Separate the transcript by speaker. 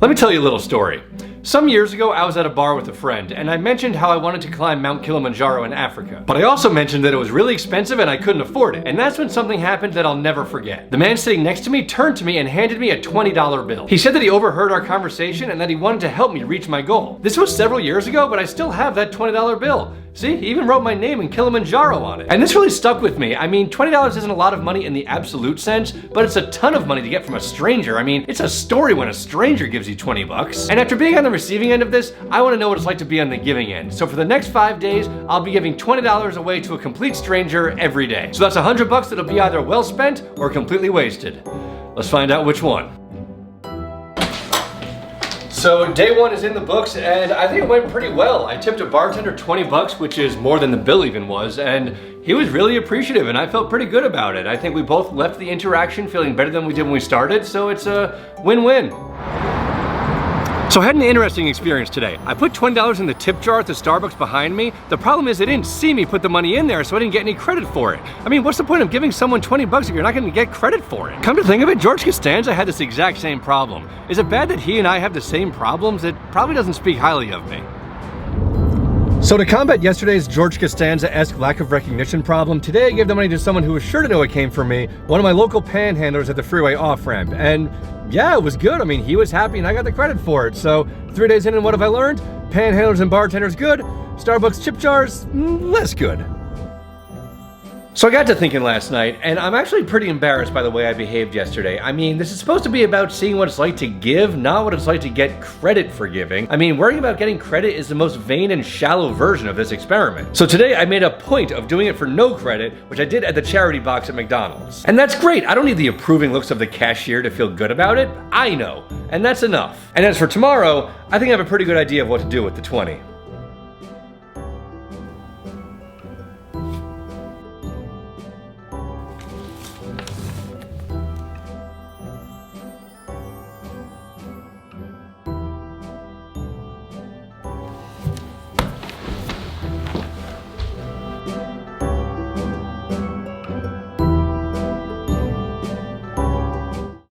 Speaker 1: Let me tell you a little story. Some years ago, I was at a bar with a friend, and I mentioned how I wanted to climb Mount Kilimanjaro in Africa. But I also mentioned that it was really expensive and I couldn't afford it. And that's when something happened that I'll never forget. The man sitting next to me turned to me and handed me a $20 bill. He said that he overheard our conversation and that he wanted to help me reach my goal. This was several years ago, but I still have that $20 bill. See, he even wrote my name and Kilimanjaro on it. And this really stuck with me. I mean, $20 isn't a lot of money in the absolute sense, but it's a ton of money to get from a stranger. I mean, it's a story when a stranger gives you 20 bucks. And after being on the receiving end of this, I want to know what it's like to be on the giving end. So for the next 5 days, I'll be giving $20 away to a complete stranger every day. So that's 100 bucks that'll be either well spent or completely wasted. Let's find out which one. So day one is in the books, and I think it went pretty well. I tipped a bartender 20 bucks, which is more than the bill even was, and he was really appreciative, and I felt pretty good about it. I think we both left the interaction feeling better than we did when we started, so it's a win-win. So I had an interesting experience today. I put $20 in the tip jar at the Starbucks behind me. The problem is they didn't see me put the money in there, so I didn't get any credit for it. I mean, what's the point of giving someone 20 bucks if you're not gonna get credit for it? Come to think of it, George Costanza had this exact same problem. Is it bad that he and I have the same problems? It probably doesn't speak highly of me. So to combat yesterday's George Costanza-esque lack of recognition problem, today I gave the money to someone who was sure to know it came from me, one of my local panhandlers at the freeway off-ramp. And yeah, it was good. I mean, he was happy and I got the credit for it. So 3 days in, and what have I learned? Panhandlers and bartenders good, Starbucks chip jars less good. So I got to thinking last night, and I'm actually pretty embarrassed by the way I behaved yesterday. I mean, this is supposed to be about seeing what it's like to give, not what it's like to get credit for giving. I mean, worrying about getting credit is the most vain and shallow version of this experiment. So today I made a point of doing it for no credit, which I did at the charity box at McDonald's. And that's great. I don't need the approving looks of the cashier to feel good about it. I know, and that's enough. And as for tomorrow, I think I have a pretty good idea of what to do with the 20.